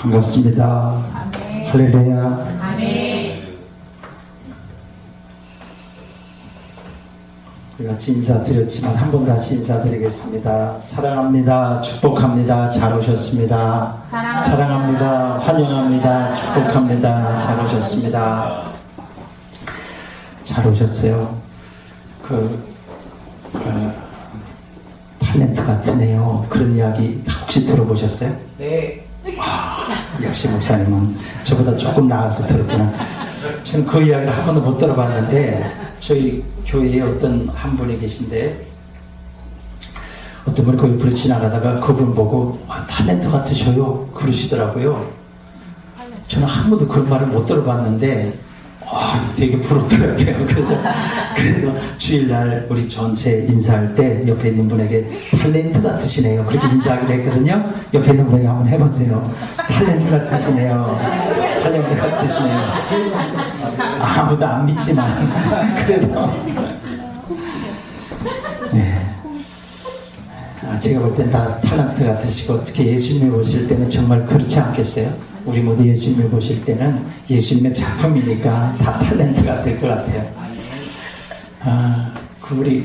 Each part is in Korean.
반갑습니다. 아멘. 할렐루야. 아멘. 우리가 인사드렸지만 한 번 다시 인사드리겠습니다. 사랑합니다. 축복합니다. 잘 오셨습니다. 사랑합니다. 환영합니다. 축복합니다. 잘 오셨습니다. 잘 오셨어요. 탤런트 같으네요. 그런 이야기 혹시 들어보셨어요? 네. 역시 목사님은 저보다 조금 나아서 들었구나. 저는 그 이야기를 한 번도 못 들어봤는데, 저희 교회에 어떤 한 분이 계신데, 어떤 분이 그 옆으로 지나가다가 그분 보고, 탤런트 같으셔요. 그러시더라고요. 저는 한 번도 그런 말을 못 들어봤는데, 되게 부럽더라고요. 그래서 주일날 우리 전체 인사할 때 옆에 있는 분에게 탤런트 같으시네요. 그렇게 인사하기로 했거든요. 옆에 있는 분에게 한번 해보세요. 탤런트 같으시네요. 탤런트 같으시네요. 아무도 안 믿지만 그래도 네. 제가 볼 땐 다 탤런트 같으시고, 특히 예수님을 보실 때는 정말 그렇지 않겠어요? 우리 모두 예수님을 보실 때는 예수님의 작품이니까 다 탤런트가 될 것 같아요. 우리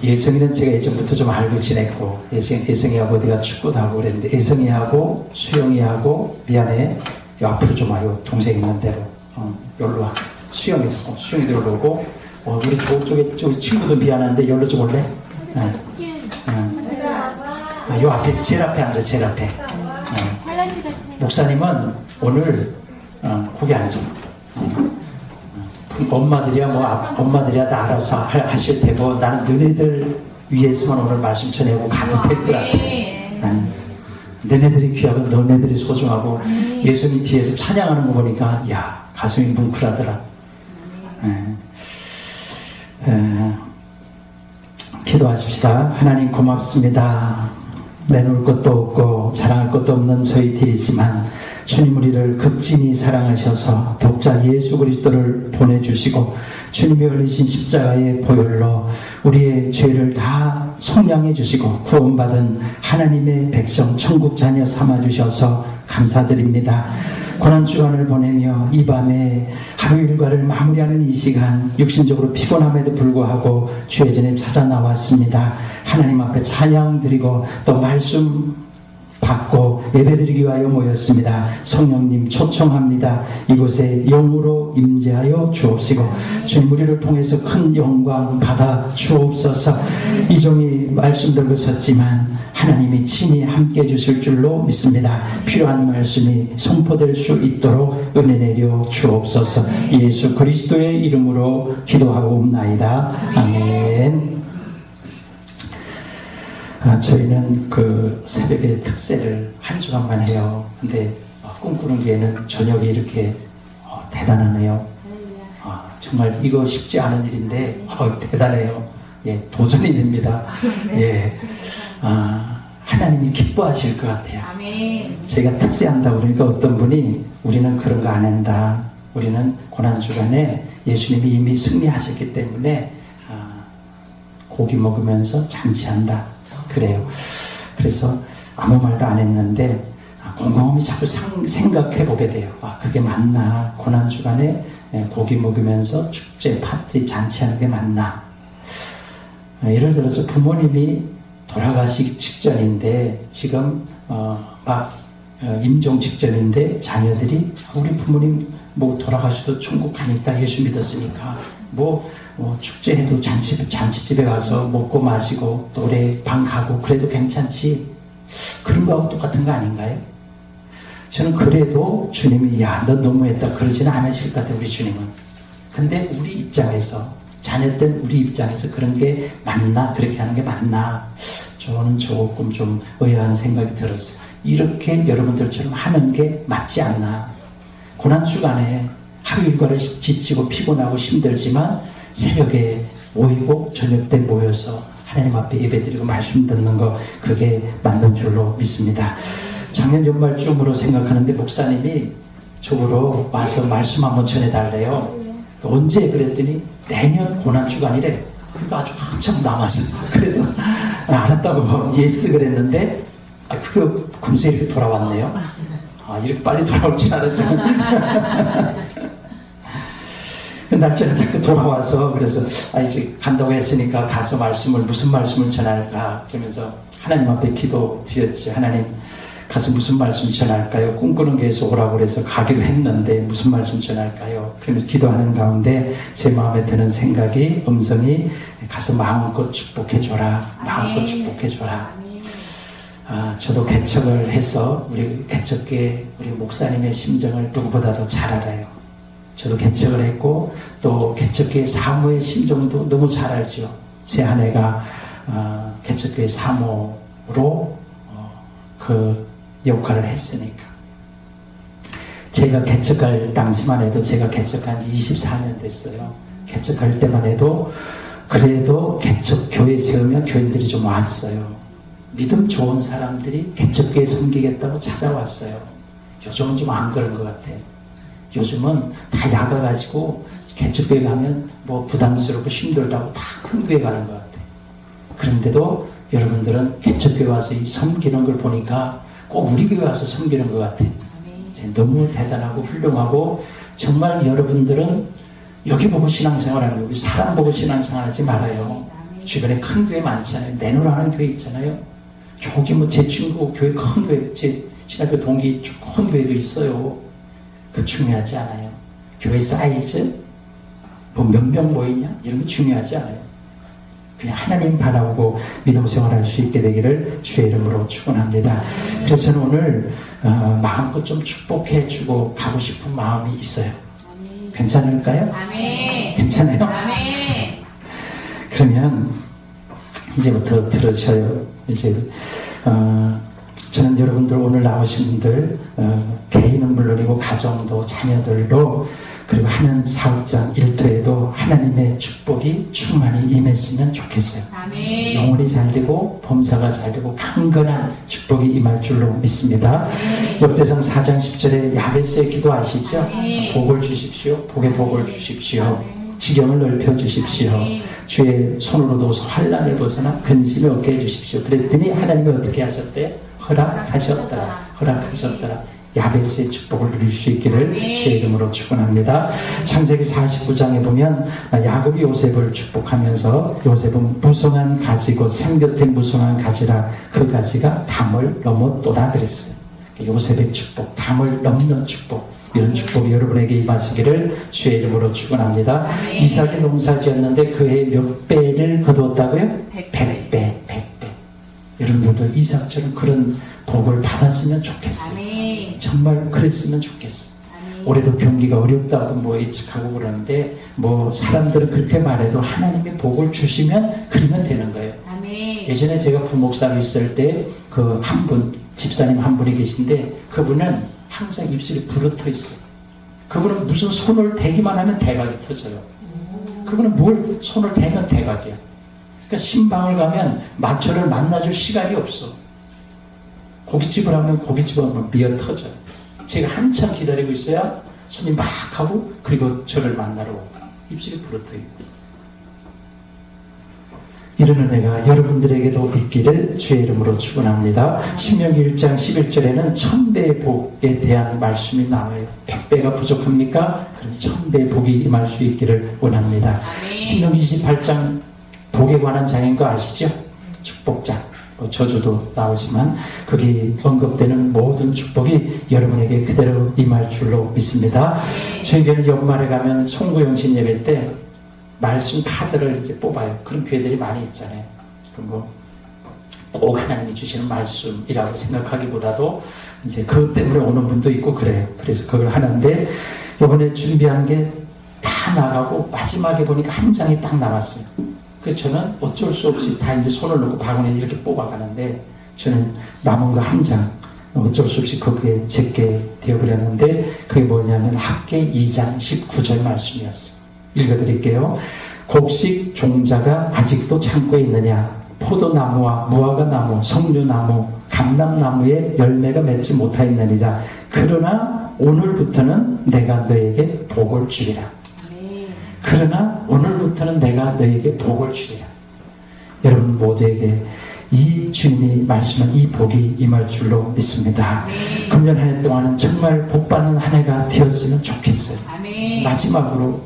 예성이는 제가 예전부터 좀 알고 지냈고, 예성이하고 내가 축구도 하고 그랬는데, 예성이하고 수영이하고, 미안해, 요 앞으로 좀 와요. 동생 있는 대로. 여기로 와. 수영이도 여기로 오고, 우리 저쪽에 친구도 미안한데, 여기로 좀 올래? 요 앞에, 제일 앞에 앉아, 제일 앞에. 목사님은 오늘 거기 앉아. 엄마들이야 다 알아서 하실 테고, 나는 너네들 위해서만 오늘 말씀 전해고 가도 될 것 같아. 너네들이 귀하고 너네들이 소중하고, 예수님 뒤에서 찬양하는 거 보니까 야, 가슴이 뭉클하더라. 기도하십시다. 하나님 고맙습니다. 내놓을 것도 없고 자랑할 것도 없는 저희들이지만, 주님 우리를 극진히 사랑하셔서 독자 예수 그리스도를 보내주시고, 주님이 흘리신 십자가의 보혈로 우리의 죄를 다 속량해 주시고 구원받은 하나님의 백성 천국 자녀 삼아주셔서 감사드립니다. 고난주간을 보내며 이 밤에 하루 일과를 마무리하는 이 시간, 육신적으로 피곤함에도 불구하고 주의 전에 찾아 나왔습니다. 하나님 앞에 찬양 드리고 또 말씀 받고 예배드리기 위하여 모였습니다. 성령님 초청합니다. 이곳에 영으로 임재하여 주옵시고, 주님 우리를 통해서 큰 영광 받아 주옵소서. 이 종이 말씀 들고 섰지만 하나님이 친히 함께 해주실 줄로 믿습니다. 필요한 말씀이 선포될 수 있도록 은혜 내려 주옵소서. 예수 그리스도의 이름으로 기도하고 옵나이다. 아멘. 저희는 그 새벽에 특세를 한 주간만 해요. 근데 꿈꾸는 게는 저녁에 이렇게 대단하네요. 정말 이거 쉽지 않은 일인데 대단해요. 예, 도전이 됩니다. 예, 하나님이 기뻐하실 것 같아요. 제가 특세한다 그러니까 어떤 분이 우리는 그런 거 안 한다. 우리는 고난주간에 예수님이 이미 승리하셨기 때문에 고기 먹으면서 잔치한다. 그래요. 그래서 아무 말도 안 했는데 곰곰이 자꾸 생각해 보게 돼요. 그게 맞나? 고난주간에 고기 먹으면서 축제, 파티, 잔치하는 게 맞나? 예를 들어서 부모님이 돌아가시기 직전인데, 지금 임종 직전인데 자녀들이 우리 부모님 돌아가셔도 천국 가니까 예수 믿었으니까 축제해도 잔치집에 가서 먹고 마시고 노래방 가고 그래도 괜찮지, 그런 거하고 똑같은 거 아닌가요? 저는 그래도 주님이 너 너무했다 그러지는 않으실 것 같아요. 우리 주님은. 근데 우리 입장에서, 자녀된 우리 입장에서 그런 게 맞나? 그렇게 하는 게 맞나? 저는 조금 좀 의아한 생각이 들었어요. 이렇게 여러분들처럼 하는 게 맞지 않나? 고난주간에 하루 일과를 지치고 피곤하고 힘들지만 새벽에 모이고 저녁 때 모여서 하나님 앞에 예배드리고 말씀 듣는 거, 그게 맞는 줄로 믿습니다. 작년 연말쯤으로 생각하는데 목사님이 저으로 와서 말씀 한번 전해달래요. 언제 그랬더니 내년 고난주간이래. 그러니까 아주 한참 남았어. 그래서 알았다고 예스 그랬는데 그거 금세 이렇게 돌아왔네요. 이렇게 빨리 돌아올 줄 알았어요. 날짜가 자꾸 돌아와서 그래서 이제 간다고 했으니까 가서 무슨 말씀을 전할까 그러면서 하나님 앞에 기도 드렸지. 하나님 가서 무슨 말씀 전할까요? 꿈꾸는 교회에서 오라고 그래서 가기로 했는데 무슨 말씀 전할까요? 그러면서 기도하는 가운데 제 마음에 드는 생각이 음성이 가서 마음껏 축복해줘라. 마음껏 축복해줘라. 저도 개척을 해서 우리 개척교회 우리 목사님의 심정을 누구보다도 잘 알아요. 저도 개척을 했고 또 개척교회 사모의 심정도 너무 잘 알죠. 제 아내가 개척교회 사모로 그 역할을 했으니까. 제가 개척할 당시만 해도 제가 개척한 지 24년 됐어요. 개척할 때만 해도 그래도 개척교회 세우면 교인들이 좀 왔어요. 믿음 좋은 사람들이 개척교회 섬기겠다고 찾아왔어요. 요즘은 좀 안 그런 것 같아요. 요즘은 다 야가가지고 개척교회 가면 뭐 부담스럽고 힘들다고 다 큰 교회 가는 것 같아요. 그런데도 여러분들은 개척교회 와서 섬기는 걸 보니까 꼭 우리 교회 와서 섬기는 것 같아요. 너무 대단하고 훌륭하고 정말 여러분들은 여기 보고 신앙생활하는 거고 사람 보고 신앙생활하지 말아요. 주변에 큰 교회 많잖아요. 내노라는 교회 있잖아요. 저기 뭐 제 친구 교회 큰 교회 제 신학교 동기 큰 교회도 있어요. 그 중요하지 않아요. 교회 사이즈 뭐 몇 명 모이냐 이런 거 중요하지 않아요. 그냥 하나님 바라보고 믿음 생활할 수 있게 되기를 주의 이름으로 축원합니다. 그래서 저는 오늘 마음껏 좀 축복해주고 가고 싶은 마음이 있어요. 괜찮을까요? 괜찮아요? 그러면 이제부터 들으셔요. 이제 저는 여러분들 오늘 나오신 분들 개인은 물론이고 가정도 자녀들도 그리고 하는 사업장 일터에도 하나님의 축복이 충만히 임했으면 좋겠어요. 아멘. 영혼이 잘 되고 범사가 잘 되고 강건한 축복이 임할 줄로 믿습니다. 역대상 4장 10절에 야베스의 기도 아시죠? 아멘. 복을 주십시오. 복의 복을 주십시오. 아멘. 지경을 넓혀 주십시오. 아멘. 주의 손으로 도서 환난을 벗어나 근심이 없게 해주십시오. 그랬더니 하나님이 어떻게 하셨대? 허락하셨더라. 야베스의 축복을 누릴 수 있기를 주의 이름으로 축원합니다. 창세기 49장에 보면 야곱이 요셉을 축복하면서 요셉은 무성한 가지고 생곁에 무성한 가지라 그 가지가 담을 넘었도다 그랬어요. 요셉의 축복, 담을 넘는 축복, 이런 축복이 여러분에게 임하시기를 주의 이름으로 축원합니다. 이삭이 농사지었는데 그해 몇 배를 거두었다고요? 100배. 여러분들도 이삭처럼 그런 복을 받았으면 좋겠어요. 정말 그랬으면 좋겠어요. 올해도 경기가 어렵다고 뭐 예측하고 그러는데 뭐 사람들은 그렇게 말해도 하나님이 복을 주시면 그러면 되는 거예요. 예전에 제가 부목사로 있을 때 그 한 분, 집사님 한 분이 계신데 그분은 항상 입술이 부르터 있어요. 그분은 무슨 손을 대기만 하면 대각이 터져요. 그분은 뭘 손을 대면 대각이야. 그러니까 신방을 가면 마초를 만나줄 시간이 없어. 고깃집을 하면 고깃집을 하면 미어 터져요. 제가 한참 기다리고 있어야 손이 막 하고 그리고 저를 만나러 오고 입술이 부르터 있고 이런 은혜가 여러분들에게도 있기를 주의 이름으로 축원합니다. 신명기 1장 11절에는 1000배의 복에 대한 말씀이 나와요. 100배가 부족합니까? 그럼 1000배의 복이 임할 수 있기를 원합니다. 신명기 28장 복에 관한 장인 거 아시죠? 축복장. 저주도 나오지만 거기 언급되는 모든 축복이 여러분에게 그대로 임할 줄로 믿습니다. 저희 교회는 연말에 가면 송구영신 예배 때 말씀 카드를 이제 뽑아요. 그런 교회들이 많이 있잖아요. 그럼 꼭 하나님이 주시는 말씀이라고 생각하기보다도 이제 그것 때문에 오는 분도 있고 그래요. 그래서 그걸 하는데 이번에 준비한 게 다 나가고 마지막에 보니까 한 장이 딱 남았어요. 그래서 저는 어쩔 수 없이 다 이제 손을 놓고 바구니에 이렇게 뽑아가는데 저는 남은 거 한 장 어쩔 수 없이 거기에 제게 되어버렸는데 그게 뭐냐면 학계 2장 19절 말씀이었어요. 읽어드릴게요. 곡식 종자가 아직도 창고에 있느냐? 포도나무와 무화과나무, 석류나무, 감람나무에 열매가 맺지 못하였느니라. 그러나 오늘부터는 내가 너에게 복을 주리라. 그러나 오늘부터는 내가 너에게 복을 주리라. 여러분 모두에게 이 주님이 말씀한 이 복이 임할 줄로 믿습니다. 금년 한 해 동안은 정말 복받는 한 해가 되었으면 좋겠어요. 마지막으로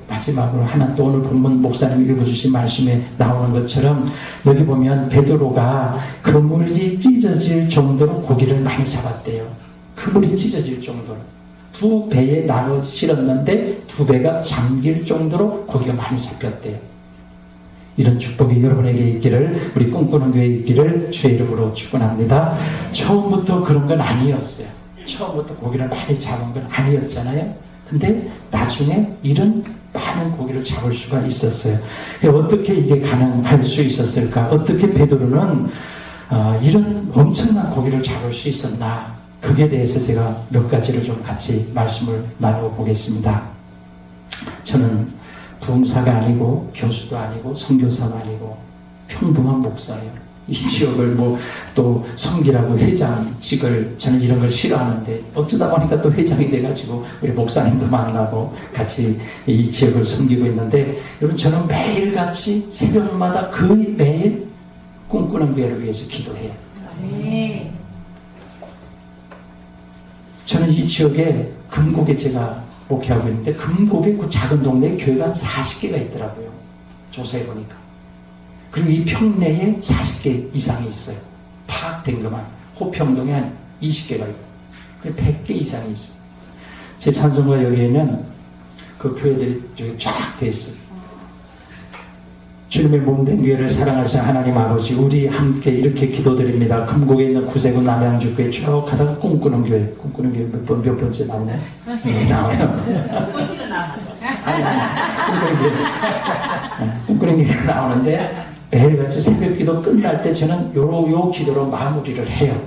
하나 또 오늘 본문 목사님 읽어주신 말씀에 나오는 것처럼 여기 보면 베드로가 그물이 찢어질 정도로 고기를 많이 잡았대요. 그물이 찢어질 정도로. 2배에 나눠 실었는데 2배가 잠길 정도로 고기가 많이 잡혔대요. 이런 축복이 여러분에게 있기를, 우리 꿈꾸는 교회에 있기를 주의 이름으로 축원합니다. 처음부터 그런 건 아니었어요. 처음부터 고기를 많이 잡은 건 아니었잖아요. 근데 나중에 이런 많은 고기를 잡을 수가 있었어요. 어떻게 이게 가능할 수 있었을까? 어떻게 베드로는 이런 엄청난 고기를 잡을 수 있었나? 그에 대해서 제가 몇 가지를 좀 같이 말씀을 나눠보겠습니다. 저는 부흥사가 아니고 교수도 아니고 선교사도 아니고 평범한 목사예요. 이 지역을 또 성기라고 회장직을, 저는 이런 걸 싫어하는데 어쩌다 보니까 또 회장이 돼가지고 우리 목사님도 만나고 같이 이 지역을 섬기고 있는데, 여러분 저는 매일같이 새벽마다 거의 매일 꿈꾸는 교회를 위해서 기도해요. 저는 이 지역에 금곡에 제가 목회하고 있는데 금곡에 그 작은 동네에 교회가 한 40개가 있더라고요. 조사해 보니까. 그리고 이 평내에 40개 이상이 있어요. 파악된 것만. 호평동에 한 20개가 있고 100개 이상이 있어요. 제 찬송가 여기에는 그 교회들이 저기 쫙 돼 있어요. 주님의 몸된 교회를 사랑하신 하나님 아버지, 우리 함께 이렇게 기도드립니다. 금곡에 있는 구세군 남양주교회 쭉 가다가 꿈꾸는 교회 몇 번째 나오나요? 네, 나와요. 꿈꾸는 교회가 나오는데 매일같이 새벽기도 끝날 때 저는 요 기도로 마무리를 해요.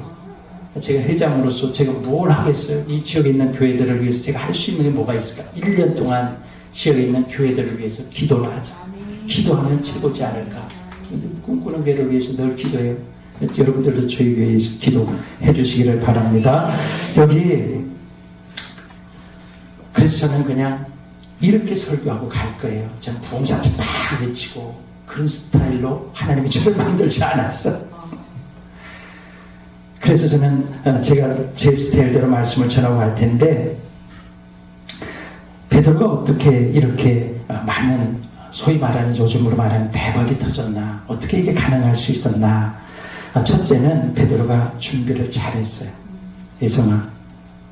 제가 회장으로서 제가 뭘 하겠어요? 이 지역에 있는 교회들을 위해서 제가 할 수 있는 게 뭐가 있을까? 1년 동안 지역에 있는 교회들을 위해서 기도를 하자. 기도하면 최고지 않을까. 꿈꾸는 교회를 위해서 늘 기도해요. 여러분들도 저희 교회에서 기도해 주시기를 바랍니다. 여기 그래서 저는 그냥 이렇게 설교하고 갈 거예요. 저는 부흥사지 막 외치고 그런 스타일로 하나님이 저를 만들지 않았어. 그래서 저는 제가 제 스타일대로 말씀을 전하고 갈 텐데, 베드로가 어떻게 이렇게 많은 소위 말하는, 요즘으로 말하는 대박이 터졌나? 어떻게 이게 가능할 수 있었나? 첫째는 베드로가 준비를 잘했어요. 예성아,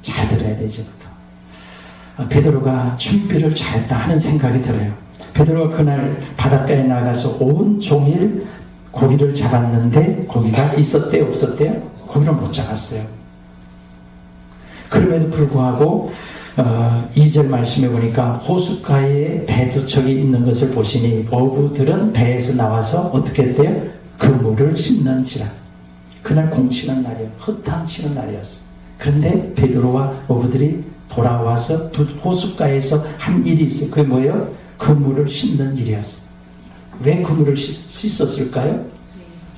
잘 들어야 돼, 이제부터. 베드로가 준비를 잘했다 하는 생각이 들어요. 베드로가 그날 바닷가에 나가서 온 종일 고기를 잡았는데 고기가 있었대요, 없었대요? 고기를 못 잡았어요. 그럼에도 불구하고 2절 말씀해 보니까 호숫가에 배 두 척이 있는 것을 보시니 어부들은 배에서 나와서 어떻게 했대요? 그물을 씻는지라. 그날 공치는 날이에요. 허탕치는 날이었어요. 그런데 베드로와 어부들이 돌아와서 호숫가에서 한 일이 있어요. 그게 뭐예요? 그물을 씻는 일이었어요. 왜 그물을 씻었을까요?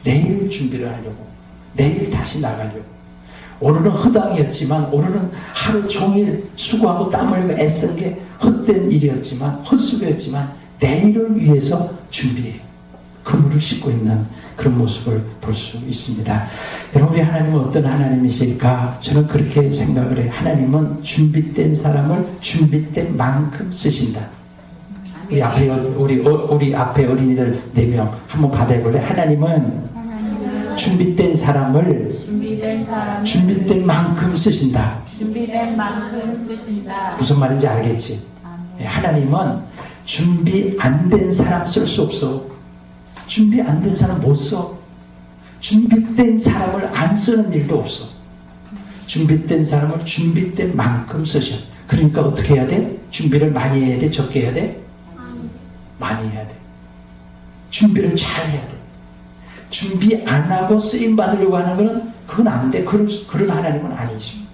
내일 준비를 하려고. 내일 다시 나가려고. 오늘은 허당이었지만, 오늘은 하루 종일 수고하고 땀 흘리고 애쓴 게 헛된 일이었지만, 헛수고였지만 내일을 위해서 준비해요. 그물을 씻고 있는 그런 모습을 볼 수 있습니다. 여러분, 하나님은 어떤 하나님이실까? 저는 그렇게 생각을 해요. 하나님은 준비된 사람을 준비된 만큼 쓰신다. 우리 앞에 어린이들 4명 한번 받아볼래? 하나님은 준비된 사람을 준비된 만큼 쓰신다. 무슨 말인지 알겠지? 하나님은 준비 안 된 사람 쓸 수 없어. 준비 안 된 사람 못 써. 준비된 사람을 안 쓰는 일도 없어. 준비된 사람을 준비된 만큼 쓰셔. 그러니까 어떻게 해야 돼? 준비를 많이 해야 돼? 적게 해야 돼? 많이 해야 돼. 준비를 잘 해야 돼. 준비 안 하고 쓰임 받으려고 하는 거는 그건 안 돼. 그런 하나님은 아니지.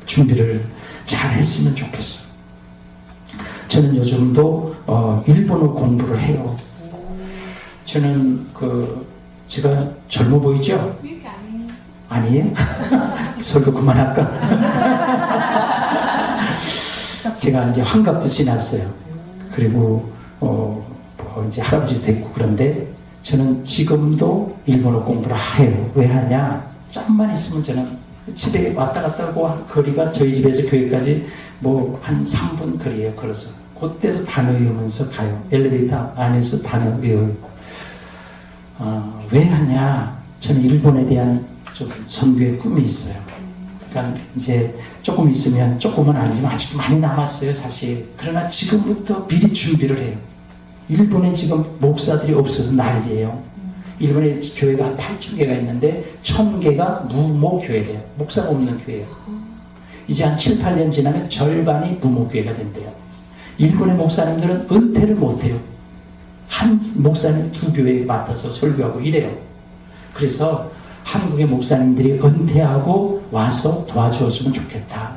준비를 잘 했으면 좋겠어. 저는 요즘도 일본어 공부를 해요. 저는 제가 젊어 보이죠? 아니에요? 설교 그만할까? 제가 이제 환갑도 지났어요. 그리고 이제 할아버지 됐고, 그런데 저는 지금도 일본어 공부를 해요. 왜 하냐? 짬만 있으면 저는 집에 왔다 갔다 하고 거리가 저희 집에서 교회까지 뭐 한 3분 거리예요. 걸어서. 그때도 단어 외우면서 가요. 엘리베이터 안에서 단어 외우고. 왜 하냐? 저는 일본에 대한 좀 선교의 꿈이 있어요. 그러니까 이제 조금 있으면, 조금은 아니지만 아직도 많이 남았어요, 사실. 그러나 지금부터 미리 준비를 해요. 일본에 지금 목사들이 없어서 난리예요. 일본에 교회가 한 8,000개가 있는데 1,000개가 무목교회래요. 목사가 없는 교회예요. 이제 한 7, 8년 지나면 절반이 무목교회가 된대요. 일본의 목사님들은 은퇴를 못해요. 한 목사님 2교회에 맡아서 설교하고 이래요. 그래서 한국의 목사님들이 은퇴하고 와서 도와주었으면 좋겠다.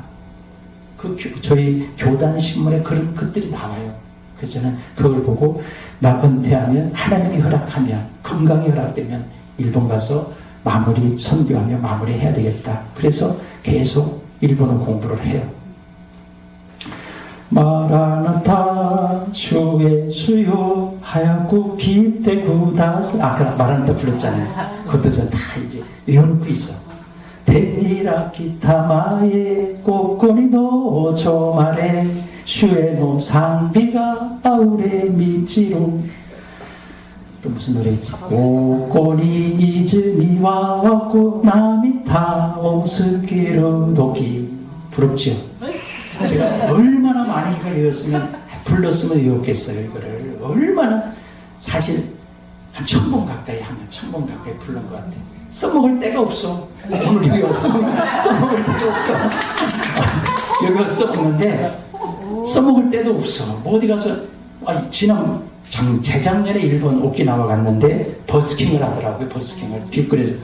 저희 교단 신문에 그런 것들이 나와요. 그래서 저는 그걸 보고 나 은퇴하면 하나님이 허락하면 건강이 허락되면 일본 가서 선교하며 마무리해야 되겠다. 그래서 계속 일본어 공부를 해요. 마라나타 주의 수요 하얗고 깊대 구다스 아까 마라나타 불렀잖아요. 그것도 전 다 이제 외워놓고 있어. 데리라 기타마에 꼬꼬리도 조마레 슈에노 상비가 아우레 미치로. 또 무슨 노래 있지? 꼬꼬리 이즈미와 왔고 나미타 오스키르 도기. 부럽지요? 제가 얼마나 많이 이걸 외웠으면, 불렀으면 외웠겠어요, 이거를. 얼마나, 사실, 한 1,000번 가까이 하면 1,000번 가까이 부른 것 같아요. 써먹을 데가 없어. 오늘 외웠으면 써먹을 데가 없어. 여기가 써먹는데, 써먹을 데도 없어. 뭐 어디 가서, 재작년에 일본 오키나와 갔는데, 버스킹을 하더라고요, 버스킹을. 길거리에서.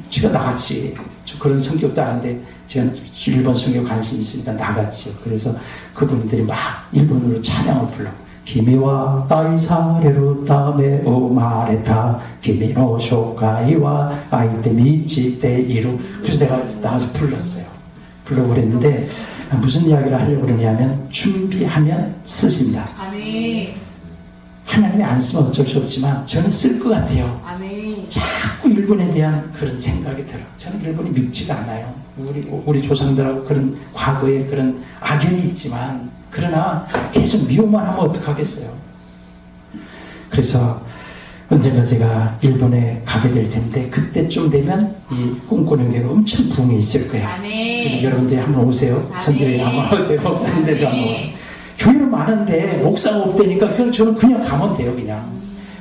제가 나갔지. 저 그런 성격도 아닌데, 제가 일본 성격 관심이 있으니까 나갔죠. 그래서 그분들이 막 일본어로 찬양을 불러. 기미와 아이사레로 다메 오마레타 기미노 쇼카이와 아이테 미치테 이루. 그래서 내가 나가서 불렀어요. 불러버렸는데 무슨 이야기를 하려고 그러냐면 준비하면 쓰신다. 하나님이 안 쓰면 어쩔 수 없지만 저는 쓸 것 같아요. 자꾸 일본에 대한 그런 생각이 들어. 저는 일본이 밉지가 않아요. 우리 조상들하고 그런 과거에 그런 악연이 있지만, 그러나 계속 미워만 하면 어떡하겠어요. 그래서 언젠가 제가 일본에 가게 될 텐데, 그때쯤 되면 이 꿈꾸는 게 엄청 붕이 있을 거야. 여러분들이 한번 오세요. 선교에 한번 오세요. 목사님들도 한번 오세요. 교회는 많은데 목사가 없다니까 저는 그냥 가면 돼요. 그냥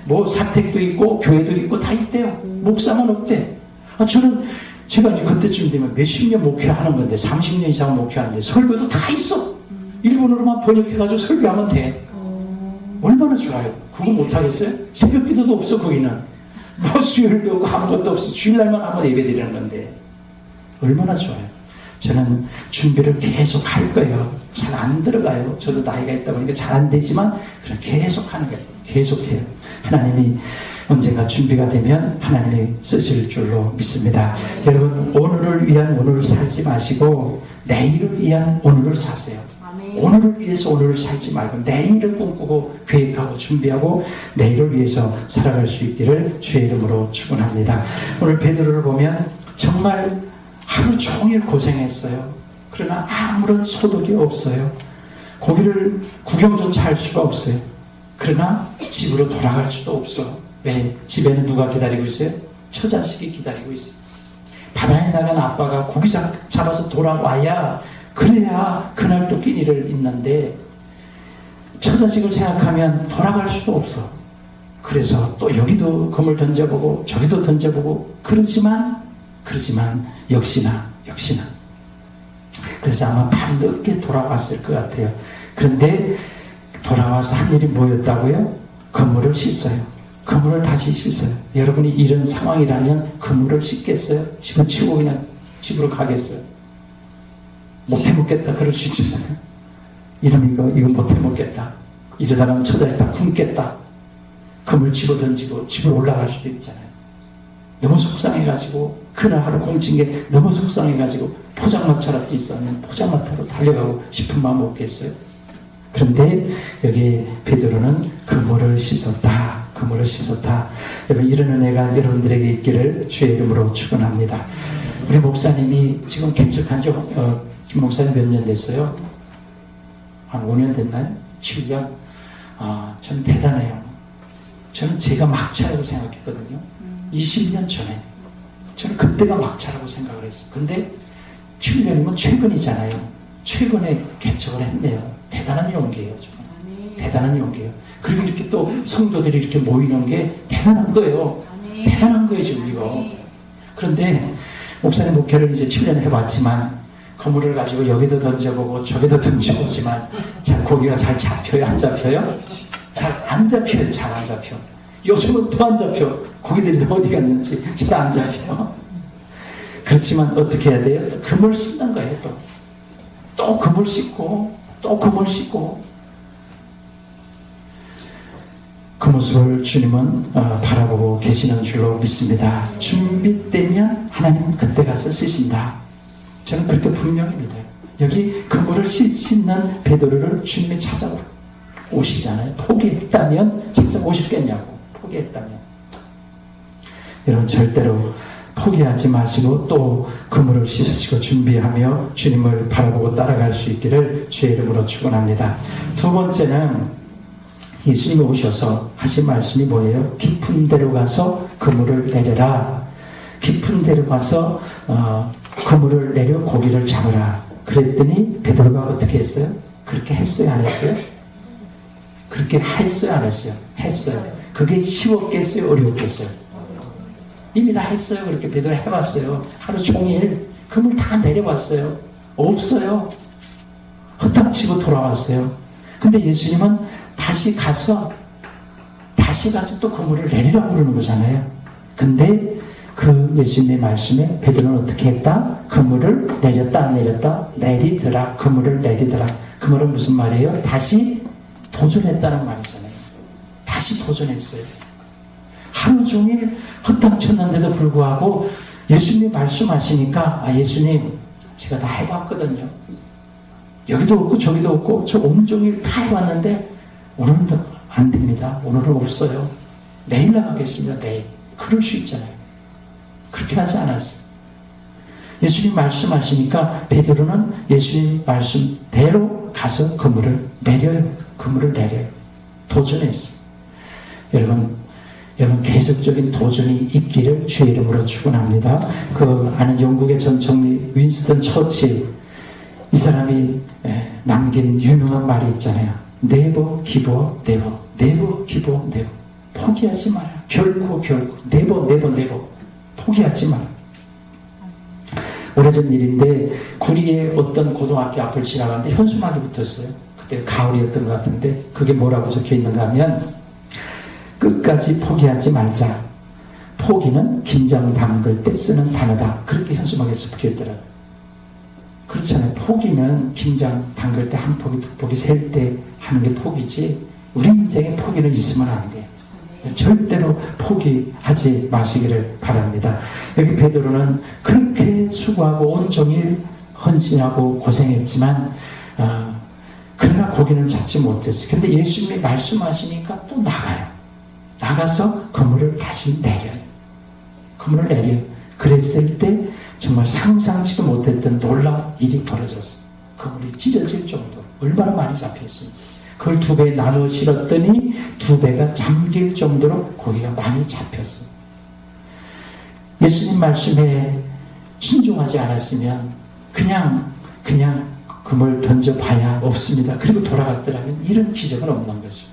뭐 사택도 있고 교회도 있고 다 있대요. 목사만 없대. 제가 이제 그때쯤 되면 몇십 년 목회하는 건데 30년 이상 목회하는데 설교도 다 있어. 일본어로만 번역해가지고 설교하면 돼. 얼마나 좋아요. 그거 못하겠어요? 새벽기도도 없어. 거기는 뭐 수요일도 없고 아무것도 없어. 주일날만 한번 예배드리는 건데 얼마나 좋아요. 저는 준비를 계속 할 거예요. 잘 안 들어가요. 저도 나이가 있다 보니까 잘 안 되지만 그냥 계속 하는 거예요. 계속해요. 하나님이 언젠가 준비가 되면 하나님이 쓰실 줄로 믿습니다. 여러분, 오늘을 위한 오늘을 살지 마시고 내일을 위한 오늘을 사세요. 오늘을 위해서 오늘을 살지 말고 내일을 꿈꾸고 계획하고 준비하고 내일을 위해서 살아갈 수 있기를 주의 이름으로 축원합니다. 오늘 베드로를 보면 정말 하루 종일 고생했어요. 그러나 아무런 소득이 없어요. 고기를 구경조차 할 수가 없어요. 그러나 집으로 돌아갈 수도 없어. 왜? 집에는 누가 기다리고 있어요? 처자식이 기다리고 있어요. 바다에 나간 아빠가 고기 잡아서 돌아와야 그래야 그날 또 끼니를 있는데 처자식을 생각하면 돌아갈 수도 없어. 그래서 또 여기도 검을 던져보고 저기도 던져보고 그러지만 역시나 그래서 아마 밤늦게 돌아왔을 것 같아요. 그런데 돌아와서 한 일이 뭐였다고요? 그물을 씻어요. 그물을 다시 씻어요. 여러분이 이런 상황이라면 그물을 씻겠어요? 집어치우고 그냥 집으로 가겠어요? 못해 먹겠다 그럴 수 있잖아요. 이러면 이거 못해 먹겠다. 이러다가는 처자에다 굶겠다. 그물 집어 던지고 집으로 올라갈 수도 있잖아요. 너무 속상해가지고 그날 하루 공친 게 너무 속상해가지고 포장마차라도 있었면 포장마차로 달려가고 싶은 마음 없겠어요? 그런데 여기 베드로는 그물을 씻었다. 그물을 씻었다. 여러분, 이런 은혜가 여러분들에게 있기를 주의 이름으로 축원합니다. 우리 목사님이 지금 개척한 지 김 목사님 몇 년 됐어요? 한 5년 됐나요? 7년? 저는 대단해요. 저는 제가 막차라고 생각했거든요. 20년 전에. 저는 그때가 막차라고 생각을 했어요. 근데 7년이면 최근이잖아요. 최근에 개척을 했네요. 대단한 용기예요. 정말. 대단한 용기예요. 그리고 이렇게 또 성도들이 이렇게 모이는 게 대단한 거예요. 대단한 거예요, 지금 이거. 그런데 목사님 목회를 이제 7년 해봤지만 그물을 가지고 여기도 던져보고 저기도 던져보지만 잘 고기가 잘 잡혀요? 안 잡혀요? 잘 안 잡혀요. 잘 안 잡혀. 요즘은 또 안 잡혀. 고기들이 어디 갔는지 잘 안 잡혀. 그렇지만 어떻게 해야 돼요? 그물 씻는 거예요. 또 그물 씻고 또 그물 씻고. 그 모습을 주님은 바라보고 계시는 줄로 믿습니다. 준비되면 하나님은 그때 가서 쓰신다. 저는 그렇게 분명히 믿어요. 여기 그물을 씻는 베드로를 주님이 찾아오시잖아요. 포기했다면 찾아오셨겠냐고. 포기했다면. 여러분, 절대로 포기하지 마시고 또 그물을 씻으시고 준비하며 주님을 바라보고 따라갈 수 있기를 주의 이름으로 축원합니다. 두 번째는 예수님이 오셔서 하신 말씀이 뭐예요? 깊은 데로 가서 그물을 내려라. 깊은 데로 가서 그물을 내려 고기를 잡으라. 그랬더니 베드로가 어떻게 했어요? 그렇게 했어요? 안 했어요? 그렇게 했어요? 안 했어요? 했어요. 그게 쉬웠겠어요? 어려웠겠어요? 이미 다 했어요. 그렇게 베드로 해봤어요. 하루 종일 그물 다 내려봤어요. 없어요. 허탕치고 돌아왔어요. 근데 예수님은 다시 가서 또 그물을 내리라고 그러는 거잖아요. 근데 그 예수님의 말씀에 베드로는 어떻게 했다? 그물을 내렸다 안 내렸다? 내리더라. 그물을 내리더라. 그 말은 무슨 말이에요? 다시 도전했다는 말이잖아요. 다시 도전했어요. 하루 종일 허탕쳤는데도 불구하고 예수님이 말씀하시니까 예수님 제가 다 해봤거든요. 여기도 없고 저기도 없고 저 온종일 다 해봤는데 오늘은 안 됩니다. 오늘은 없어요. 내일 나가겠습니다. 내일. 그럴 수 있잖아요. 그렇게 하지 않았어요. 예수님 말씀하시니까 베드로는 예수님 말씀대로 가서 그물을 내려요. 그물을 내려요. 도전했어요. 여러분 계속적인 도전이 있기를 주의 이름으로 축원합니다. 그 아는 영국의 전 총리 윈스턴 처칠, 이 사람이 남긴 유명한 말이 있잖아요. Never give up, never. Never give up, never. 포기하지 마라. 결코 never. 포기하지 마라. 오래전 일인데 구리의 어떤 고등학교 앞을 지나가는데 현수막이 붙었어요. 그때 가을이었던 것 같은데 그게 뭐라고 적혀 있는가 하면 끝까지 포기하지 말자. 포기는 긴장 담글 때 쓰는 단어다. 그렇게 현수막에서 붙여 있더라고요. 그렇잖아요. 포기는 긴장 담글 때 한 포기, 두 포기 셀 때 하는 게 포기지. 우리 인생에 포기는 있으면 안 돼요. 절대로 포기하지 마시기를 바랍니다. 여기 베드로는 그렇게 수고하고 온종일 헌신하고 고생했지만 그러나 고기는 잡지 못했어요. 근데 예수님이 말씀하시니까 또 나가요. 나가서 그물을 다시 내려요. 그물을 내려요. 그랬을 때 정말 상상치도 못했던 놀라운 일이 벌어졌어요. 그물이 찢어질 정도로 얼마나 많이 잡혔습니까? 그걸 2배 나눠 실었더니 2배가 잠길 정도로 고기가 많이 잡혔어요. 예수님 말씀에 순종하지 않았으면 그냥 그물 던져봐야 없습니다. 그리고 돌아갔더라면 이런 기적은 없는 거죠.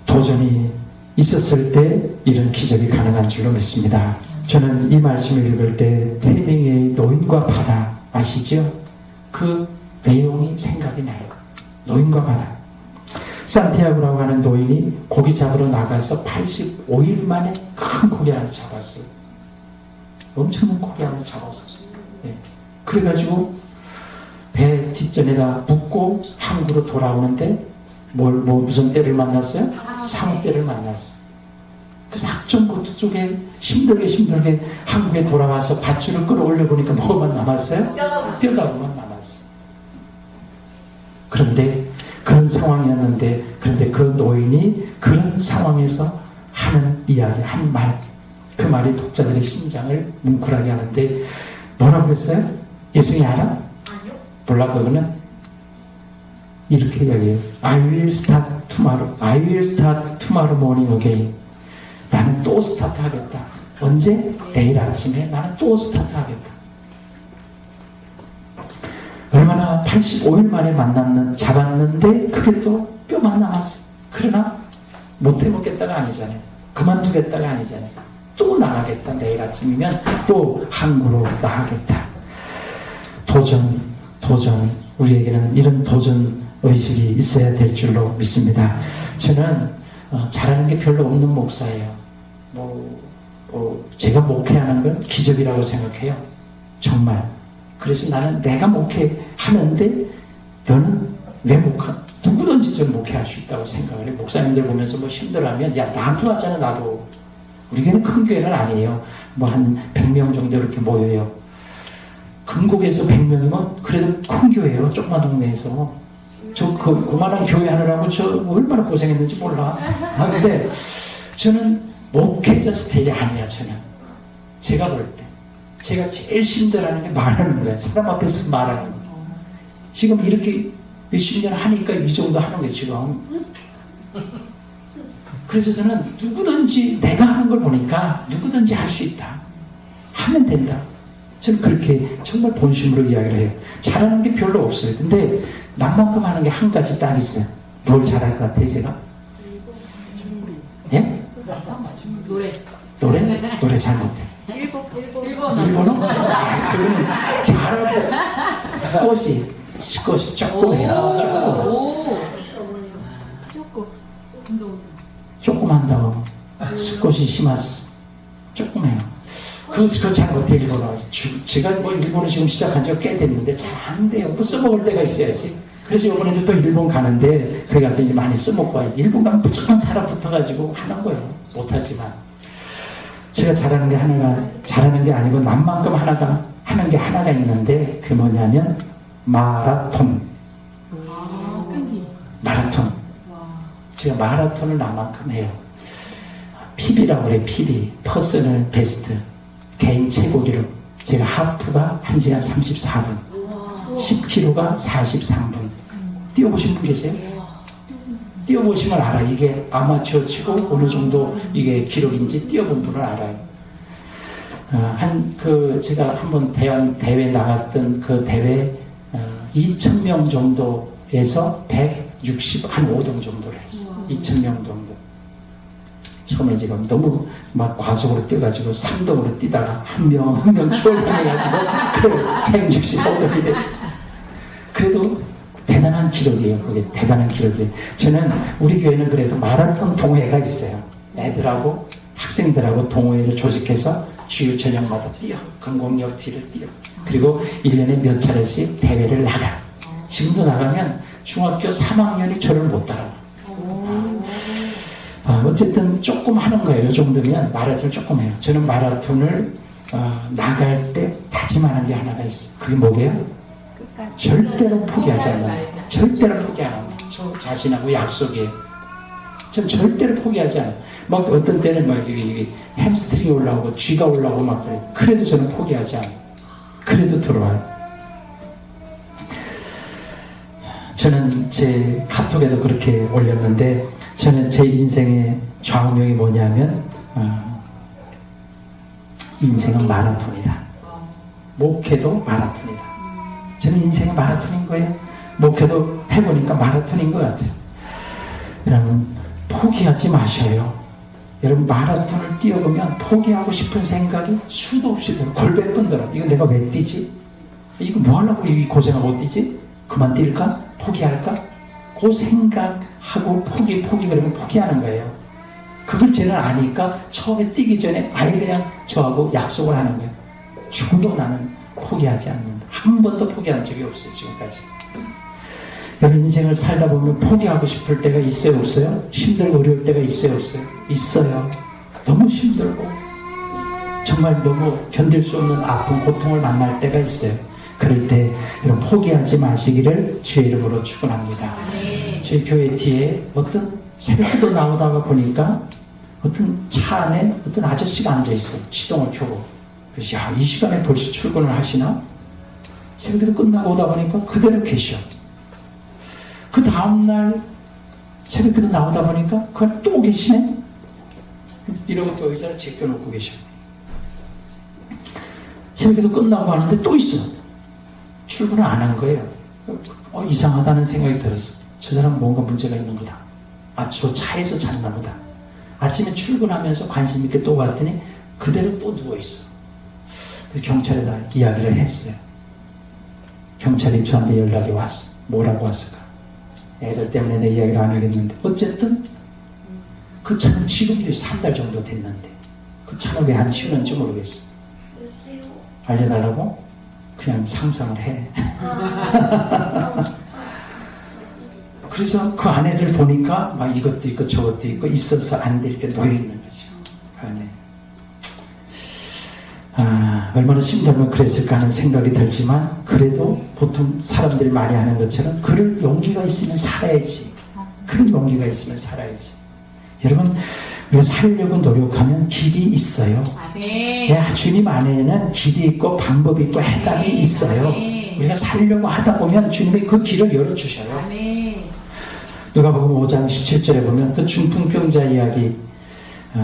도전이 있었을 때 이런 기적이 가능한 줄로 믿습니다. 저는 이 말씀을 읽을 때 헤밍웨이의 노인과 바다 아시죠? 그 내용이 생각이 나요. 노인과 바다. 산티아고라고 하는 노인이 고기 잡으러 나가서 85일 만에 큰 고기 하나 잡았어요. 엄청난 고기 하나 잡았어요. 네. 그래가지고 배 뒷전에다 묶고 항구로 돌아오는데 무슨 때를 만났어요? 상어떼를 만났어요. 그래서 학전고투 쪽에 힘들게 한국에 돌아와서 밧줄을 끌어올려 보니까 뭐만 남았어요? 뼈다구만 남았어요. 그런데 그런 상황이었는데, 그런데 그 노인이 그런 상황에서 하는 이야기, 한 말, 그 말이 독자들의 심장을 뭉클하게 하는데, 뭐라고 그랬어요? 예수님이 알아? 아니요. 몰라. 그거는 이렇게 이야기해요. I will start tomorrow. I will start tomorrow morning again. 나는 또 스타트 하겠다. 언제? 내일 아침에 나는 또 스타트 하겠다. 얼마나 85일 만에 잡았는데 그게 또 뼈만 남았어. 그러나 못 해먹겠다가 아니잖아요. 그만두겠다가 아니잖아요. 또 나가겠다. 내일 아침이면 또 항구로 나가겠다. 도전. 우리에게는 이런 도전 의식이 있어야 될 줄로 믿습니다. 저는 잘하는 게 별로 없는 목사예요. 제가 목회하는 건 기적이라고 생각해요. 정말. 그래서 나는 내가 목회하는데 너는 왜 누구든지 좀 목회할 수 있다고 생각을 해. 목사님들 보면서 뭐 힘들어하면 야 나도 하잖아. 나도. 우리 교회는 큰 교회는 아니에요. 뭐 한 100명 정도 이렇게 모여요. 금곡에서 100명이면 그래도 큰 교회예요. 조그만 동네에서. 그만한 교회 하느라고 얼마나 고생했는지 몰라. 근데 저는 목회자 스타일이 아니야. 저는 제가 볼 때 제가 제일 힘들어하는 게 말하는 거예요. 사람 앞에서 말하는 거. 지금 이렇게 몇십 년 하니까 이 정도 하는 거예요. 지금. 그래서 저는 누구든지 내가 하는 걸 보니까 누구든지 할 수 있다. 하면 된다. 저는 그렇게 정말 본심으로 이야기를 해요. 잘하는 게 별로 없어요. 근데 남만큼 하는 게 한 가지 딱 있어요. 뭘 잘할 것 같아요, 제가? 예? 노래 잘 못해. 일본어? 그거는 잘하고 스쿼시 조금 해요. 조금 한다고. 스쿼시 시마스. 조금 해요. 그거 잘 못해, 일본어. 제가 뭐 일본어 지금 시작한 지가 꽤 됐는데 잘 안 돼요. 뭐 써먹을 때가 있어야지. 그래서 이번에도 또 일본 가는데 거기 가서 이제 많이 써먹고 와요. 일본 가면 무조건 사람 붙어가지고 하는 거예요. 못하지만. 제가 잘하는 게 아니고 남만큼 하는 게 하나가 있는데 그게 뭐냐면 마라톤. 제가 마라톤을 남만큼 해요. PB라고 그래요. PB. 퍼스널 베스트. 개인 최고 기록. 제가 하프가 1시간 34분. 10km가 43분. 뛰어보신 분 계세요? 뛰어보시면 알아. 이게 아마추어 치고 어느 정도 이게 기록인지 뛰어본 분은 알아요. 제가 한번 대회 나갔던 그 대회 2,000명 정도에서 160, 한 5등 정도를 했어. 2,000명 정도. 처음에 지금 너무 막 과속으로 뛰어가지고 3등으로 뛰다가 한 명 추월당해가지고 165등이 됐어. 그래도 대단한 기록이에요. 그게 대단한 기록이에요. 저는 우리 교회는 그래도 마라톤 동호회가 있어요. 애들하고 학생들하고 동호회를 조직해서 주요 저녁마다 뛰어. 금공역 뒤를 뛰어. 그리고 1년에 몇 차례씩 대회를 나가. 지금도 나가면 중학교 3학년이 저를 못 따라와. 어쨌든 조금 하는 거예요. 이 정도면 마라톤을 조금 해요. 저는 마라톤을 나갈 때 다짐하는 게 하나가 있어요. 그게 뭐게요? 절대로 포기하지 않아요. 절대로 포기 안 합니다. 저 자신하고 약속이에요. 전 절대로 포기하지 않아요. 막 어떤 때는 막 햄스트링이 올라오고 쥐가 올라오고 막 그래요. 그래도 저는 포기하지 않아요. 그래도 들어와요. 저는 제 카톡에도 그렇게 올렸는데 저는 제 인생의 좌우명이 뭐냐면 인생은 마라톤이다. 목회도 마라톤이다. 저는 인생은 마라톤인 거예요. 목회도 해보니까 마라톤인 것 같아요. 여러분 포기하지 마셔요. 여러분 마라톤을 뛰어보면 포기하고 싶은 생각이 수도 없이 들어요. 골백 번 들어요. 이거 내가 왜 뛰지? 이거 뭐 하려고 이 고생하고 뛰지? 그만 뛸까? 포기할까? 그 생각하고 포기 그러면 포기하는 거예요. 그걸 저는 아니까 처음에 뛰기 전에 아예 그냥 저하고 약속을 하는 거예요. 죽어도 나는 포기하지 않는다. 한 번도 포기한 적이 없어요. 지금까지. 여러분 인생을 살다 보면 포기하고 싶을 때가 있어요? 없어요? 힘들고 어려울 때가 있어요? 없어요? 있어요. 너무 힘들고 정말 너무 견딜 수 없는 아픔, 고통을 만날 때가 있어요. 그럴 때 여러분 포기하지 마시기를 주의 이름으로 축원합니다. 저희 교회 뒤에 어떤 새벽기도 나오다가 보니까 어떤 차 안에 어떤 아저씨가 앉아있어. 시동을 켜고. 그래서 야, 이 시간에 벌써 출근을 하시나? 새벽기도 끝나고 오다 보니까 그대로 계셔. 그 다음날 새벽기도 나오다 보니까 그냥 또 계시네? 이러고 또 의자를 제껴놓고 계셔. 새벽기도 끝나고 하는데 또 있어. 출근을 안 한 거예요. 이상하다는 생각이 들었어. 저 사람 뭔가 문제가 있는 거다. 저 차에서 잤나 보다. 아침에 출근하면서 관심 있게 또 봤더니 그대로 또 누워있어. 그래서 경찰에다 이야기를 했어요. 경찰이 저한테 연락이 왔어. 뭐라고 왔을까? 애들 때문에 내 이야기를 안 하겠는데 어쨌든 그 차는 지금도 3달 정도 됐는데 그 차는 왜 안 치우는지 모르겠어. 알려달라고? 그냥 상상을 해. 그래서 그 안에를 보니까 막 이것도 있고 저것도 있고 있어서 안 될 게 놓여있는 거죠. 그 안에. 얼마나 힘들면 그랬을까 하는 생각이 들지만 그래도 보통 사람들이 많이 하는 것처럼 그럴 용기가 있으면 살아야지. 그런 용기가 있으면 살아야지. 여러분, 우리가 살려고 노력하면 길이 있어요. 주님 안에는 길이 있고 방법이 있고 해답이 있어요. 우리가 살려고 하다 보면 주님이 그 길을 열어주셔요. 누가복음 5장 17절에 보면 그 중풍병자 이야기,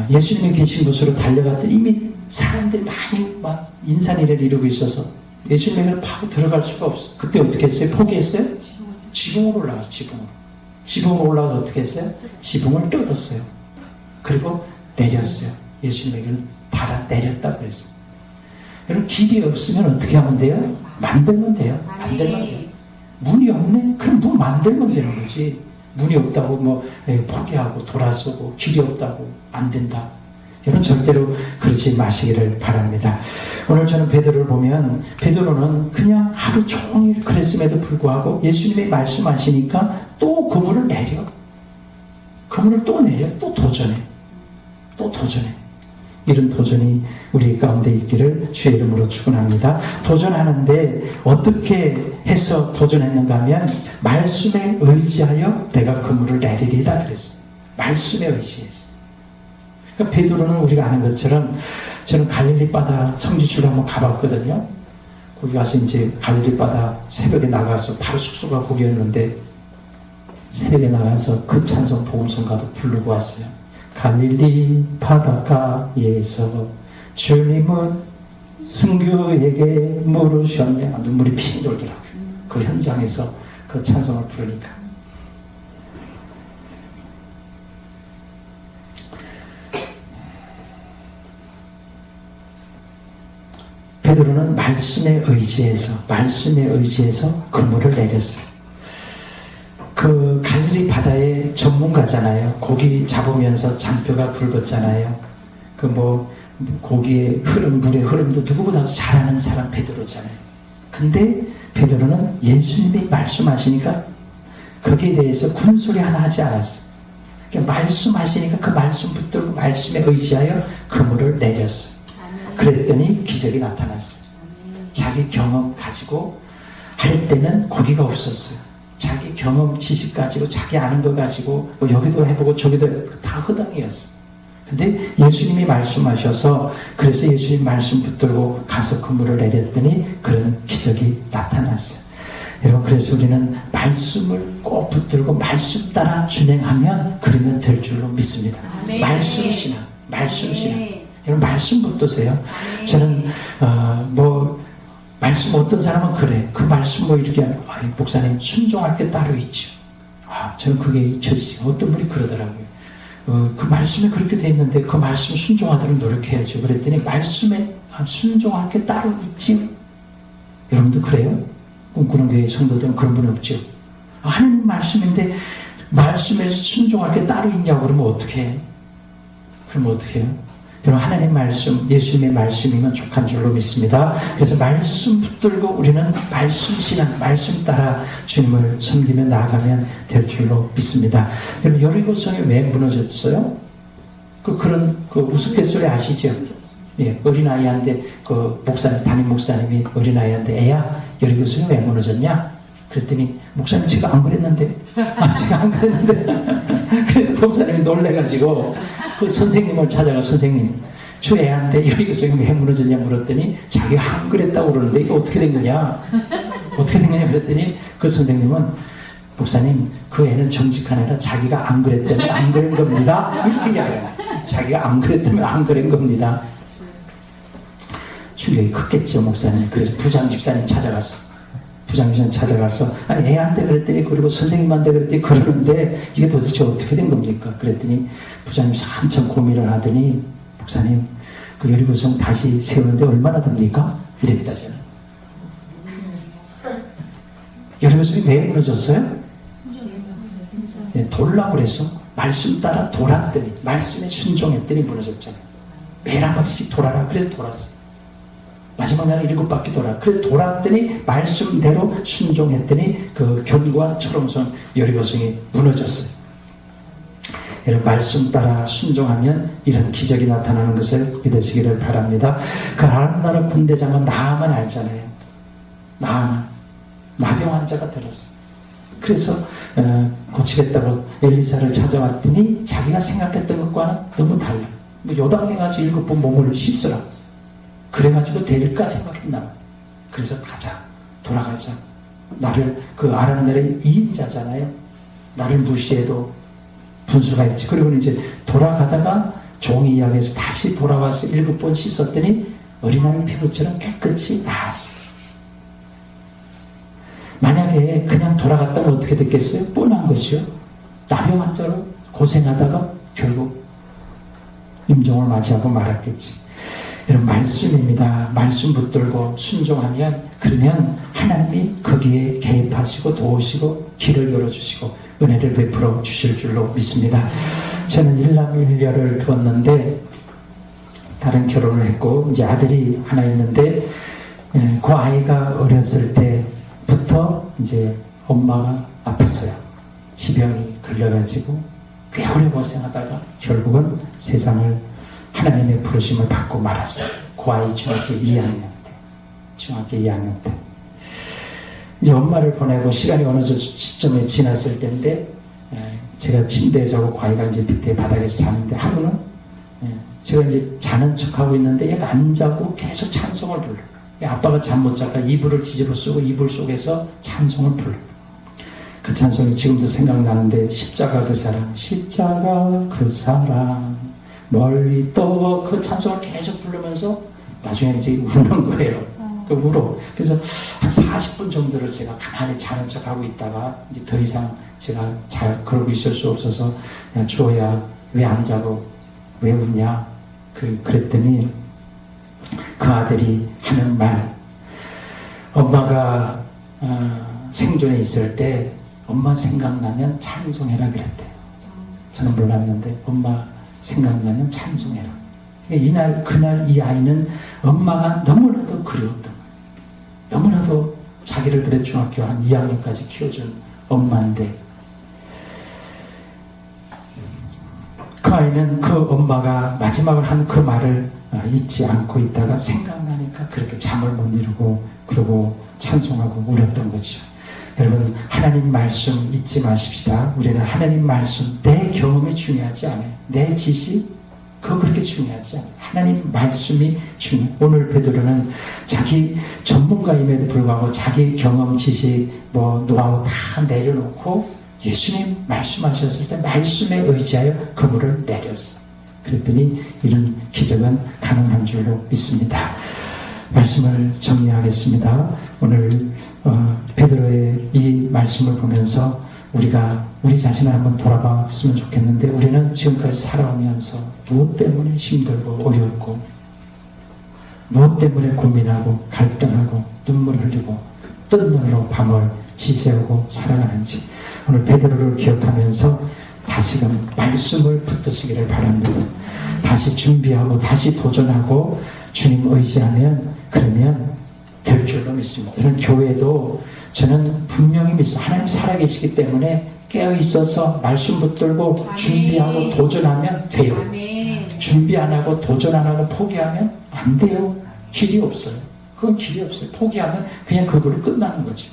예수님이 계신 곳으로 달려갔더니 이미 사람들이 많이 막 인산이를 이루고 있어서 예수님을 파고 들어갈 수가 없어. 그때 어떻게 했어요? 포기했어요? 지붕으로 올라갔어. 지붕으로 올라가서 어떻게 했어요? 지붕을 뜯었어요. 그리고 내렸어요. 예수님에게 달아 내렸다고 그랬어요. 여러분, 길이 없으면 어떻게 하면 돼요? 만들면 돼요. 만들면 돼요. 문이 없네? 그럼 문 만들면 되는 거지. 문이 없다고 포기하고 돌아서고 길이 없다고 안 된다. 여러분, 절대로 그러지 마시기를 바랍니다. 오늘 저는 베드로를 보면 베드로는 그냥 하루 종일 그랬음에도 불구하고 예수님이 말씀하시니까 또 그물을 내려. 그물을 또 내려. 또 도전해. 이런 도전이 우리 가운데 있기를 주의 이름으로 축원합니다. 도전하는데 어떻게 해서 도전했는가 하면 말씀에 의지하여 내가 그물을 내리리다 그랬어요. 말씀에 의지해서. 그러니까 베드로는 우리가 아는 것처럼 저는 갈릴리 바다 성지순례 한번 가봤거든요. 거기 가서 이제 갈릴리 바다 새벽에 나가서 바로 숙소가 거기였는데 새벽에 나가서 그 찬송 복음성가도 부르고 왔어요. 갈릴리 바닷가에서 주님은 순교에게 물으셨네. 눈물이 핑 돌더라고요. 그 현장에서 그 찬송을 부르니까. 베드로는 말씀에 의지해서 그물을 내렸어요. 그 갈릴리 바다의 전문가잖아요. 고기 잡으면서 잔뼈가 굵었잖아요. 고기의 흐름, 물의 흐름도 누구보다 잘하는 사람 베드로잖아요. 근데 베드로는 예수님이 말씀하시니까 거기에 대해서 군소리 하나 하지 않았어요. 그러니까 말씀하시니까 그 말씀 붙들고 말씀에 의지하여 그물을 내렸어요. 그랬더니 기적이 나타났어요. 자기 경험 가지고 할 때는 고기가 없었어요. 자기 경험 지식 가지고 자기 아는 거 가지고 여기도 해보고 저기도 해보고 다 허당이었어. 근데 예수님이 말씀하셔서 그래서 예수님 말씀 붙들고 가서 그물을 내렸더니 그런 기적이 나타났어요. 여러분, 그래서 우리는 말씀을 꼭 붙들고 말씀 따라 준행하면 그러면 될 줄로 믿습니다. 말씀 신앙. 여러분, 말씀 붙드세요. 저는 말씀 어떤 사람은 그래. 그 말씀 이렇게 목사님 순종할 게 따로 있죠. 저는 그게 잊혀지지. 어떤 분이 그러더라고요. 그 말씀에 그렇게 돼 있는데 그 말씀 순종하도록 노력해야죠. 그랬더니 말씀에 순종할 게 따로 있지. 여러분도 그래요? 꿈꾸는 교회 성도들은 그런 분이 없죠. 하나님 말씀인데 말씀에 순종할 게 따로 있냐고 그러면 어떻게 해? 그러면 어떻게 해요? 여러분, 하나님 말씀, 예수님의 말씀이면 족한 줄로 믿습니다. 그래서 말씀 붙들고 우리는 말씀 신앙, 말씀 따라 주님을 섬기며 나아가면 될 줄로 믿습니다. 여러분, 여리고성이 왜 무너졌어요? 그런 우스갯소리 아시죠? 예, 어린아이한테 담임 목사님이 어린아이한테 애야, 여리고성이 왜 무너졌냐? 그랬더니 목사님 제가 안 그랬는데 제가 안 그랬는데 그래서 목사님이 놀래가지고 그 선생님을 찾아가 선생님 저 애한테 여기서 왜 무너졌냐 물었더니 자기가 안 그랬다고 그러는데 이게 어떻게 된 거냐 어떻게 된 거냐 그랬더니 그 선생님은 목사님 그 애는 정직한 애라 자기가 안 그랬다면 안 그런 겁니다 이렇게 이야기해요. 자기가 안 그랬다면 안 그런 겁니다. 충격이 컸겠죠 목사님. 그래서 부장 집사님 찾아갔어. 부장 집사님 찾아가서 아니 애한테 그랬더니 그리고 선생님한테 그랬더니 그러는데 이게 도대체 어떻게 된 겁니까? 그랬더니 부장님이 한참 고민을 하더니 목사님 그 여리고성 다시 세우는데 얼마나 듭니까? 이랬다잖아요. 여리고성이 왜 무너졌어요? 네, 돌라고 그래서 말씀 따라 돌았더니 말씀에 순종했더니 무너졌잖아요. 매일 한 바퀴씩 돌아라 그래서 돌았어요. 마지막 날에 7바퀴 돌아. 그래서 돌았더니 말씀대로 순종했더니 그 견고한 철옹성 여리고성이 무너졌어요. 이런 말씀 따라 순종하면 이런 기적이 나타나는 것을 믿으시기를 바랍니다. 그 아름다운 군대장은 나만 알잖아요. 나병 환자가 들었어요. 그래서 고치겠다고 엘리사를 찾아왔더니 자기가 생각했던 것과는 너무 달라요. 요단에 가서 7번 몸을 씻으라. 그래가지고 될까 생각했나. 그래서 가자. 돌아가자. 나를 그 아람나라의 2인자잖아요. 나를 무시해도 분수가 있지. 그리고 이제 돌아가다가 종이 이야기해서 다시 돌아와서 7번 씻었더니 어린아이 피부처럼 깨끗이 나았어요. 만약에 그냥 돌아갔다면 어떻게 됐겠어요? 뻔한 것이요. 나병 환자로 고생하다가 결국 임종을 맞이하고 말았겠지. 이런 말씀입니다. 말씀 붙들고 순종하면 그러면 하나님이 거기에 개입하시고 도우시고 길을 열어주시고 은혜를 베풀어 주실 줄로 믿습니다. 저는 일남일녀를 두었는데 다른 결혼을 했고 이제 아들이 하나 있는데 그 아이가 어렸을 때부터 이제 엄마가 아팠어요. 지병이 걸려가지고 꽤 오래 고생하다가 결국은 세상을 하나님의 부르심을 받고 말았어요. 그 아이 중학교 2학년 때. 이제 엄마를 보내고 시간이 어느 시점에 지났을 때인데 제가 침대에 자고 그 아이가 이제 밑에 바닥에서 자는데 하루는 제가 이제 자는 척하고 있는데 얘가 안 자고 계속 찬송을 불러요. 아빠가 잠 못 자니까 이불을 뒤집어 쓰고 이불 속에서 찬송을 불러요. 그 찬송이 지금도 생각나는데 십자가 그 사랑 멀리 또 그 찬송을 계속 부르면서 나중에 이제 우는 거예요. 그 울어. 그래서 한 40분 정도를 제가 가만히 자는 척하고 있다가 이제 더 이상 제가 잘 그러고 있을 수 없어서 야 주호야 왜 안 자고 왜 웃냐 그랬더니 그 아들이 하는 말 엄마가 생존에 있을 때 엄마 생각나면 찬송해라 그랬대요. 저는 몰랐는데 엄마 생각나면 찬송해라. 그날 이 아이는 엄마가 너무나도 그리웠던 거예요. 너무나도 자기를 그래 중학교 한 2학년까지 키워준 엄마인데 그 아이는 그 엄마가 마지막으로 한 그 말을 잊지 않고 있다가 생각나니까 그렇게 잠을 못 이루고 그러고 찬송하고 울었던 거죠. 여러분 하나님 말씀 잊지 마십시다. 우리는 하나님 말씀 내 경험이 중요하지 않아요. 내 지식 그거 그렇게 중요하지 않아요. 하나님 말씀이 중요해요. 오늘 베드로는 자기 전문가임에도 불구하고 자기 경험 지식 노하우 다 내려놓고 예수님 말씀하셨을 때 말씀에 의지하여 그물을 내렸어요. 그랬더니 이런 기적은 가능한 줄로 믿습니다. 말씀을 정리하겠습니다. 오늘 베드로의 이 말씀을 보면서 우리가 우리 자신을 한번 돌아봤으면 좋겠는데 우리는 지금까지 살아오면서 무엇 때문에 힘들고 어렵고 무엇 때문에 고민하고 갈등하고 눈물 흘리고 뜬 눈으로 밤을 지새우고 살아가는지 오늘 베드로를 기억하면서 다시금 말씀을 붙드시기를 바랍니다. 다시 준비하고 다시 도전하고 주님 의지하면 그러면 될 줄로 믿습니다. 저는 교회도 저는 분명히 믿습니다. 하나님 살아계시기 때문에 깨어있어서 말씀 붙들고 준비하고 도전하면 돼요. 준비 안 하고 도전 안 하고 포기하면 안 돼요. 길이 없어요. 그건 길이 없어요. 포기하면 그냥 그걸로 끝나는 거죠.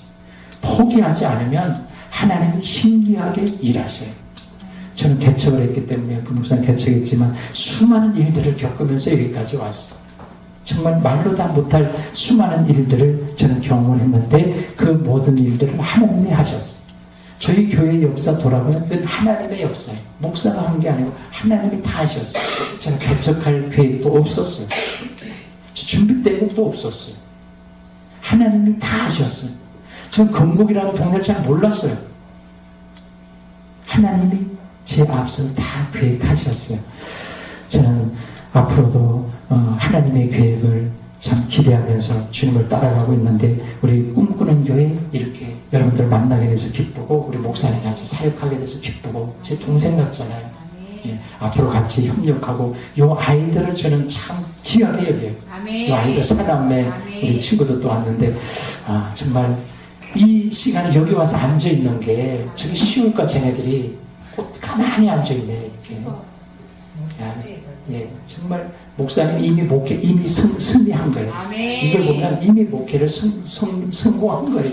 포기하지 않으면 하나님이 신기하게 일하셔요. 저는 개척을 했기 때문에 부목사는 개척했지만 수많은 일들을 겪으면서 여기까지 왔어. 정말 말로 다 못할 수많은 일들을 저는 경험을 했는데 그 모든 일들을 하나님이 하셨어요. 저희 교회의 역사 돌아보면 그건 하나님의 역사예요. 목사가 한 게 아니고 하나님이 다 하셨어요. 저는 개척할 계획도 없었어요. 준비 때문도 없었어요. 하나님이 다 하셨어요. 저는 건국이라는 동네를 잘 몰랐어요. 하나님이 제 앞서서 다 계획하셨어요. 저는 앞으로도 하나님의 계획을 참 기대하면서 주님을 따라가고 있는데 우리 꿈꾸는 교회 이렇게 여러분들 만나게 돼서 기쁘고 우리 목사님 같이 사역하게 돼서 기쁘고 제 동생 같잖아요. 예, 앞으로 같이 협력하고 이 아이들을 저는 참 귀하게 여겨요. 이 아이들 사남매 우리 친구들도 왔는데 정말 이 시간에 여기 와서 앉아있는 게 저기 쉬울까 쟤네들이 가만히 앉아있네 이렇게. 예, 정말 목사님 이미 승리한 거예요. 이걸 보면 이미 목회를 성공한 거예요.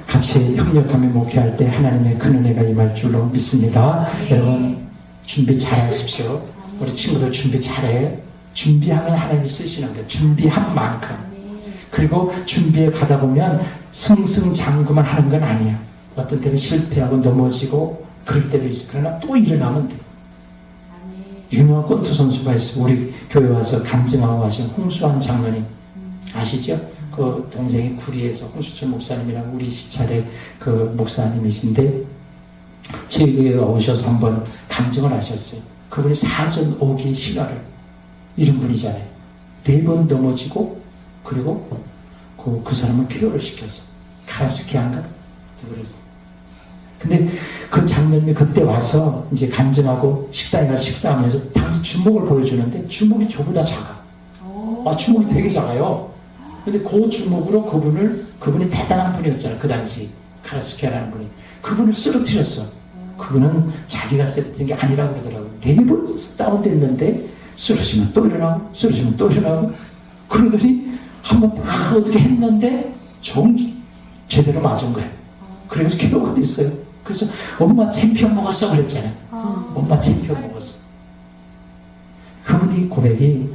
같이 협력하며 목회할 때 하나님의 큰 은혜가 임할 줄로 믿습니다. 여러분 준비 잘하십시오. 우리 친구들 준비 잘해. 준비하면 하나님이 쓰시는 거예요. 준비한 만큼. 그리고 준비에 가다 보면 승승장구만 하는 건 아니에요. 어떤 때는 실패하고 넘어지고 그럴 때도 있어요. 그러나 또 일어나면 돼요. 유명한 골프 선수가 있어요. 우리 교회 와서 간증하고 하신 홍수환 장로님 아시죠? 그 동생이 구리에서 홍수철 목사님이랑 우리 시찰의 그 목사님이신데 저희 교회에 오셔서 한번 간증을 하셨어요. 그분이 사전 5기 신화를 이런 분이잖아요. 4번 넘어지고 그리고 그 사람을 퀴어를 시켰어. 카라스키안가? 그래서 근데 그 장면이 그때 와서 이제 간증하고 식당에 가서 식사하면서 당시 주먹을 보여주는데 주먹이 저보다 작아. 주먹이 되게 작아요. 근데 그 주먹으로 그분이 대단한 분이었잖아요. 그 당시 카라스키아라는 분이. 그분을 쓰러뜨렸어. 그분은 자기가 쓰러뜨린 게 아니라고 그러더라고요. 4번 다운됐는데 쓰러지면 또 일어나고 쓰러지면 또 일어나고 그러더니 한번 딱 어떻게 했는데 제대로 맞은 거예요. 그래서 기도가 됐어요. 그래서 엄마 챔피언 먹었어 그랬잖아요. 엄마 챔피언 먹었어. 그분이 고백이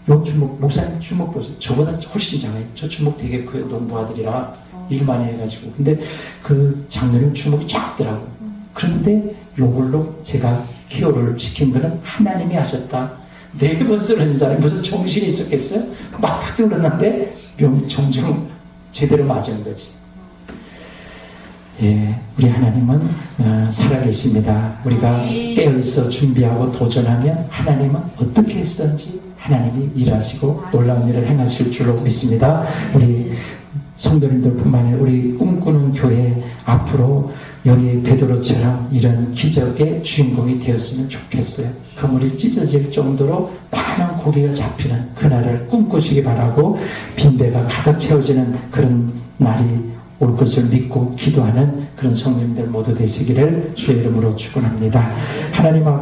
요 주먹, 목사님 주먹 보세요. 저보다 훨씬 작아요. 저 주먹 되게 커요. 농부 아들이라 일 많이 해가지고. 근데 그 장로님 주먹이 작더라고요. 그런데 요걸로 제가 키워를 시킨 거는 하나님이 하셨다. 4번 쓰러진 사람이 무슨 정신이 있었겠어요? 막 뚫었는데 정정 제대로 맞은 거지. 예, 우리 하나님은 살아계십니다. 우리가 깨어있어 준비하고 도전하면 하나님은 어떻게 했든지 하나님이 일하시고 놀라운 일을 행하실 줄로 믿습니다. 우리 성도님들뿐만 아니라 우리 꿈꾸는 교회 앞으로 여기 베드로처럼 이런 기적의 주인공이 되었으면 좋겠어요. 그물이 찢어질 정도로 많은 고기가 잡히는 그날을 꿈꾸시기 바라고 빈배가 가득 채워지는 그런 날이 올 것을 믿고 기도하는 그런 성도님들 모두 되시기를 주의 이름으로 축원합니다. 하나님 아버지